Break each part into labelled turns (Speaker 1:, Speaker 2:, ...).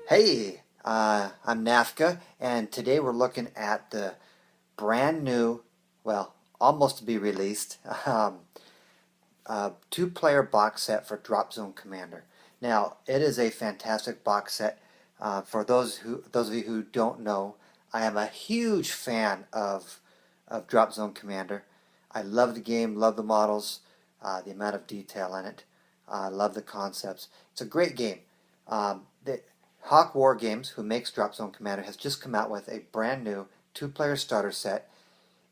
Speaker 1: Hey, I'm Nafka, and today we're looking at the brand new, well, almost to be released, two-player box set for Dropzone Commander. Now, it is a fantastic box set. For those of you who don't know, I am a huge fan of Dropzone Commander. I love the game, love the models, the amount of detail in it. I love the concepts. It's a great game. The Hawk War Games, who makes Dropzone Commander, has just come out with a brand new two-player starter set.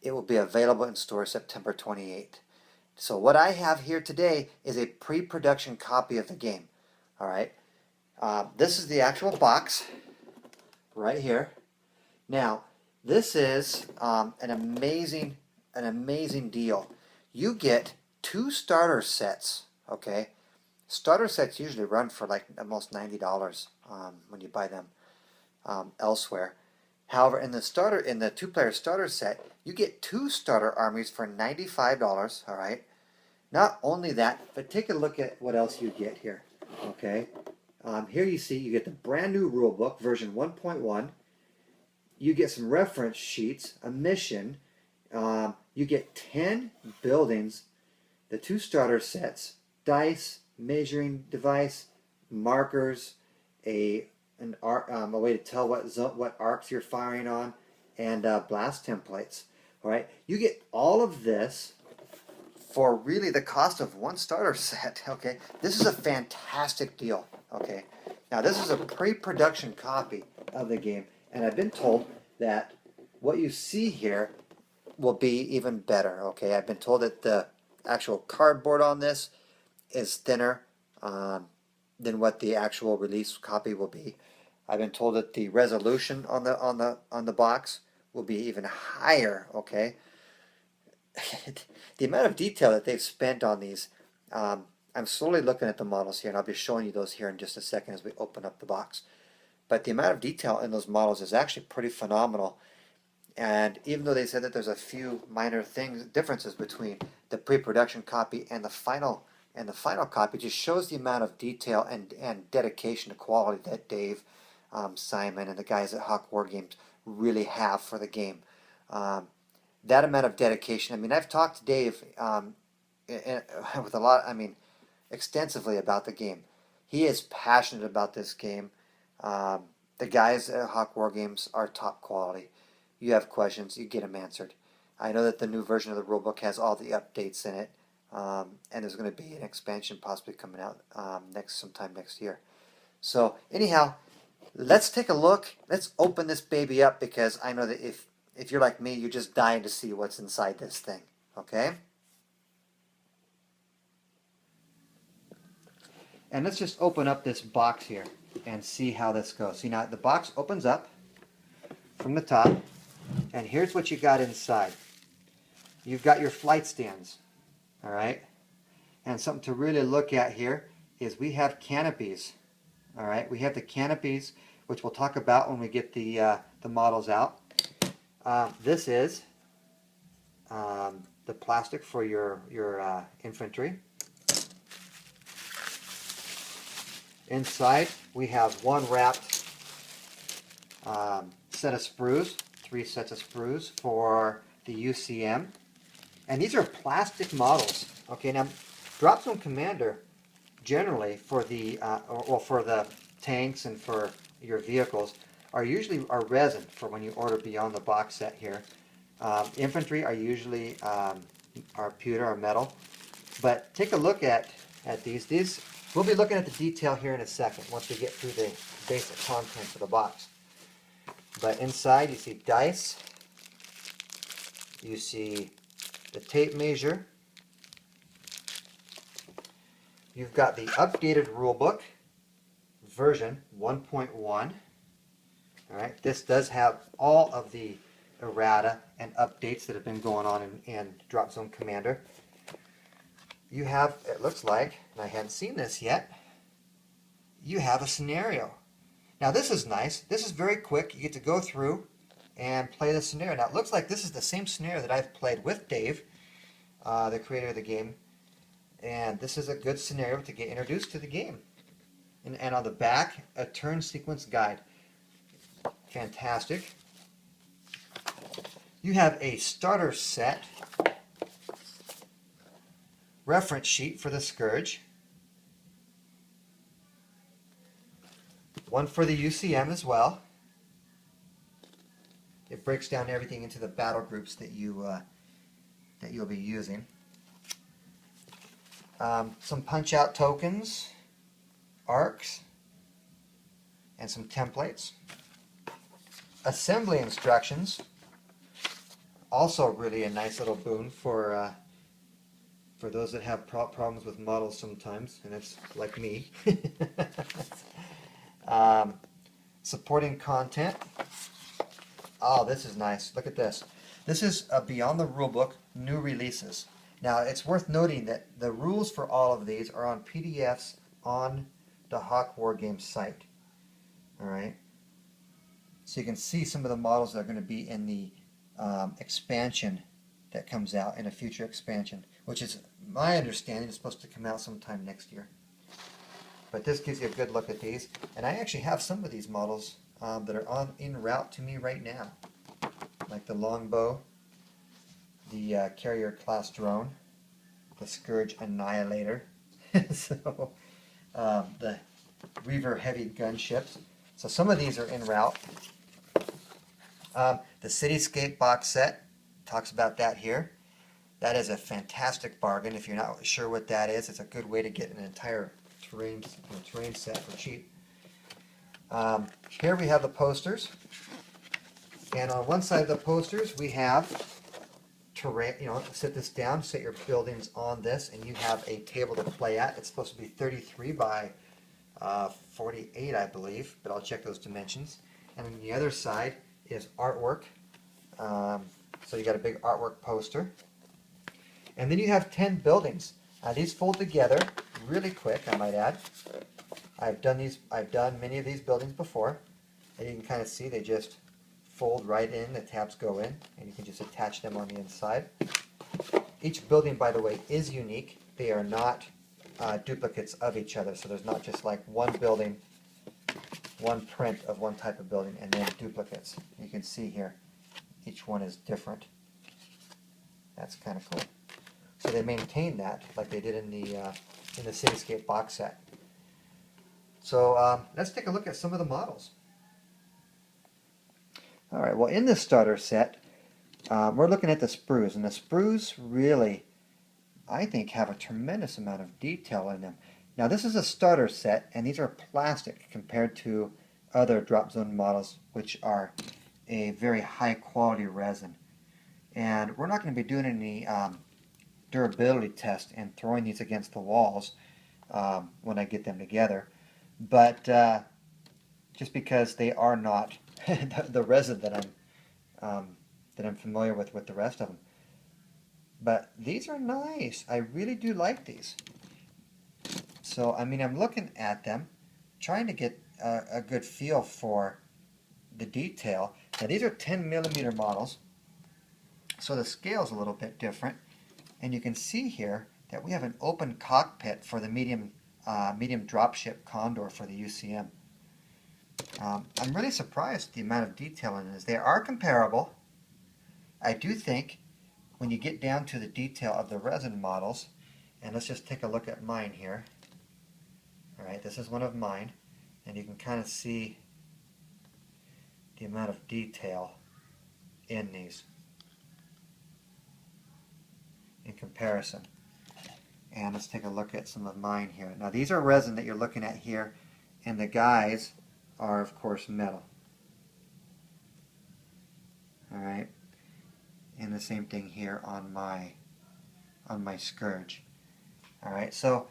Speaker 1: It will be available in stores September 28th. So what I have here today is a pre-production copy of the game. All right. This is the actual box right here. Now, this is an amazing deal. You get two starter sets. Okay. Starter sets usually run for like almost $90 when you buy them elsewhere. However, in the two-player starter set, you get two starter armies for $95. All right. Not only that, but take a look at what else you get here. Okay. Here you see you get the brand new rulebook, version 1.1. You get some reference sheets, a mission. You get 10 buildings, the two starter sets, dice, measuring device, markers, a way to tell what arcs you're firing on, and blast templates. All right, you get all of this for really the cost of one starter set. Okay, this is a fantastic deal. Okay, now this is a pre-production copy of the game, and I've been told that what you see here will be even better. Okay, I've been told that the actual cardboard on this is thinner than what the actual release copy will be. I've been told that the resolution on the box will be even higher. Okay, the amount of detail that they've spent on these. I'm slowly looking at the models here, and I'll be showing you those here in just a second as we open up the box. But the amount of detail in those models is actually pretty phenomenal. And even though they said that there's a few minor differences between the pre-production copy and the final copy, just shows the amount of detail and dedication to quality that Dave, Simon, and the guys at Hawk War Games really have for the game. That amount of dedication. I mean, I've talked to Dave with extensively about the game. He is passionate about this game. The guys at Hawk War Games are top quality. You have questions, you get them answered. I know that the new version of the rulebook has all the updates in it, and there's going to be an expansion possibly coming out sometime next year. So anyhow, let's take a look. Let's open this baby up, because I know that if you're like me, you're just dying to see what's inside this thing. Okay? And let's just open up this box here and see how this goes. See, now the box opens up from the top, and here's what you got inside. You've got your flight stands, all right? And something to really look at here is we have canopies, all right? We have the canopies, which we'll talk about when we get the models out. This is the plastic for your infantry. Inside, we have one wrapped set of sprues, 3 sets of sprues for the UCM. And these are plastic models. Okay, now Dropzone Commander generally for the for the tanks and for your vehicles are resin for when you order beyond the box set here. Infantry are usually are pewter or metal. But take a look at these. We'll be looking at the detail here in a second once we get through the basic contents of the box. But inside you see dice, you see the tape measure, you've got the updated rulebook, version 1.1. All right, this does have all of the errata and updates that have been going on in Dropzone Commander. You have, it looks like, and I hadn't seen this yet, you have a scenario. Now this is nice. This is very quick. You get to go through and play the scenario. Now it looks like this is the same scenario that I've played with Dave, the creator of the game, and this is a good scenario to get introduced to the game. and on the back, a turn sequence guide. Fantastic. You have a starter set reference sheet for the Scourge. One for the UCM as well. It breaks down everything into the battle groups that you'll be using. Some punch-out tokens, arcs, and some templates. Assembly instructions. Also really a nice little boon for those that have problems with models sometimes, and it's like me. Supporting content. Oh, this is nice. Look at this. This is Beyond the Rulebook, new releases. Now, it's worth noting that the rules for all of these are on PDFs on the Hawk Wargames site. All right. So you can see some of the models that are going to be in the expansion that comes out in a future expansion, which is my understanding is supposed to come out sometime next year. But this gives you a good look at these, and I actually have some of these models that are en route to me right now, like the Longbow, the Carrier class drone, the Scourge Annihilator, so the Reaver heavy gunships. So some of these are en route. The Cityscape box set talks about that here. That is a fantastic bargain. If you're not sure what that is, it's a good way to get an entire terrain set for cheap. Here we have the posters, and on one side of the posters we have terrain. Sit this down, set your buildings on this, and you have a table to play at. It's supposed to be 33 by 48, I believe, but I'll check those dimensions. And on the other side is artwork. So you got a big artwork poster. And then you have 10 buildings. These fold together really quick, I might add. I've done many of these buildings before. And you can kind of see they just fold right in, the tabs go in, and you can just attach them on the inside. Each building, by the way, is unique. They are not duplicates of each other, so there's not just like one building, one print of one type of building, and then duplicates. You can see here, each one is different. That's kind of cool. So they maintain that like they did in the Cityscape box set. So let's take a look at some of the models. All right, well, in this starter set, we're looking at the sprues, and the sprues really, I think, have a tremendous amount of detail in them. Now, this is a starter set, and these are plastic compared to other Dropzone models, which are a very high-quality resin. And we're not going to be doing any durability test and throwing these against the walls when I get them together. But just because they are not the resin that I'm familiar with the rest of them. But these are nice. I really do like these. So, I mean, I'm looking at them, trying to get a good feel for the detail. Now, these are 10 millimeter models, so the scale is a little bit different. And you can see here that we have an open cockpit for the medium dropship Condor for the UCM. I'm really surprised at the amount of detail in this. They are comparable. I do think when you get down to the detail of the resin models, and let's just take a look at mine here. All right, this is one of mine, and you can kind of see the amount of detail in these in comparison. And let's take a look at some of mine here. Now, these are resin that you're looking at here, and the guys are, of course, metal. All right, and the same thing here on my Scourge. All right, so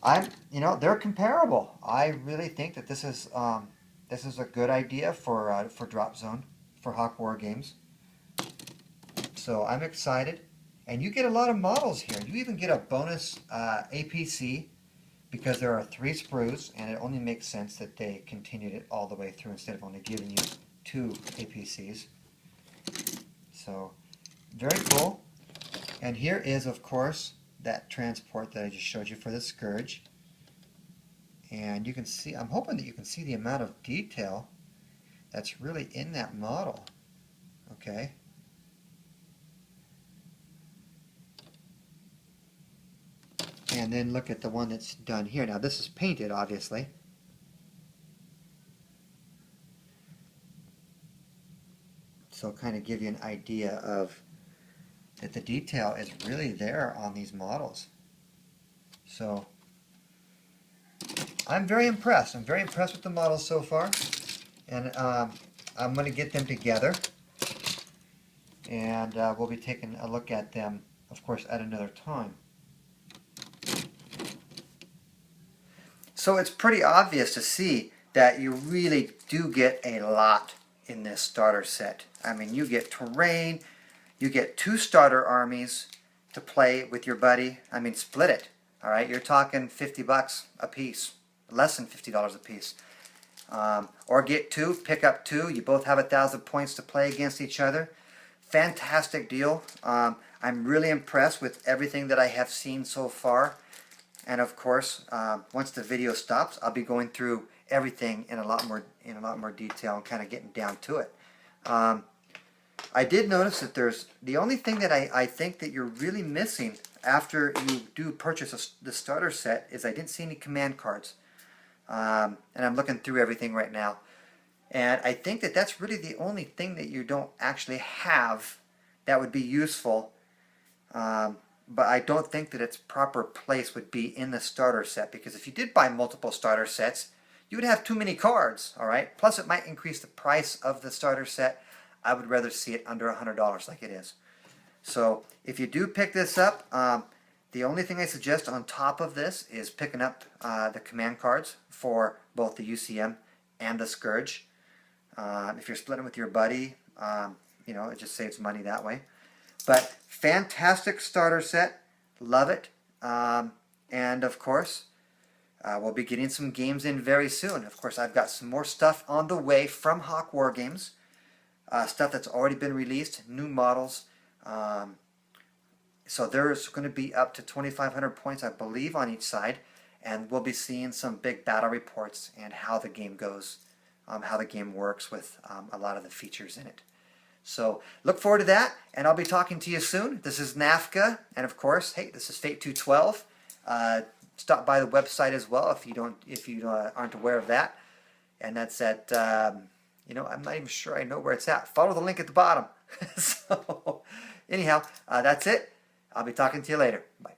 Speaker 1: they're comparable. I really think that this is a good idea for Dropzone, for Hawk Wargames. So I'm excited, and you get a lot of models here. You even get a bonus APC, because there are 3 sprues, and it only makes sense that they continued it all the way through instead of only giving you 2 APCs. So, very cool. And here is, of course, that transport that I just showed you for the Scourge. And you can see, I'm hoping that you can see the amount of detail that's really in that model. Okay. And then look at the one that's done here. Now this is painted, obviously. So kind of give you an idea of that the detail is really there on these models. So I'm very impressed. I'm very impressed with the models so far. And I'm going to get them together. And we'll be taking a look at them, of course, at another time. So it's pretty obvious to see that you really do get a lot in this starter set. I mean, you get terrain, you get 2 starter armies to play with your buddy. I mean, split it. All right, you're talking $50 a piece, less than $50 a piece. Or get 2, pick up 2. You both have 1,000 points to play against each other. Fantastic deal. I'm really impressed with everything that I have seen so far. And of course, once the video stops, I'll be going through everything in a lot more detail and kind of getting down to it. I did notice that there's the only thing that I think that you're really missing after you do purchase the starter set is I didn't see any command cards. And I'm looking through everything right now. And I think that that's really the only thing that you don't actually have that would be useful. But I don't think that its proper place would be in the starter set, because if you did buy multiple starter sets, you would have too many cards, all right? Plus it might increase the price of the starter set. I would rather see it under $100 like it is. So if you do pick this up, the only thing I suggest on top of this is picking up the command cards for both the UCM and the Scourge. If you're splitting with your buddy, you know, it just saves money that way. But fantastic starter set, love it. And of course, we'll be getting some games in very soon. Of course, I've got some more stuff on the way from Hawk War Games, stuff that's already been released, new models. So there's going to be up to 2,500 points, I believe, on each side, and we'll be seeing some big battle reports and how the game goes, how the game works with a lot of the features in it. So look forward to that, and I'll be talking to you soon. This is NAFCA, and of course, hey, this is Fate 212. Stop by the website as well if you aren't aware of that, and that's at you know, I'm not even sure I know where it's at. Follow the link at the bottom. So anyhow, that's it. I'll be talking to you later. Bye.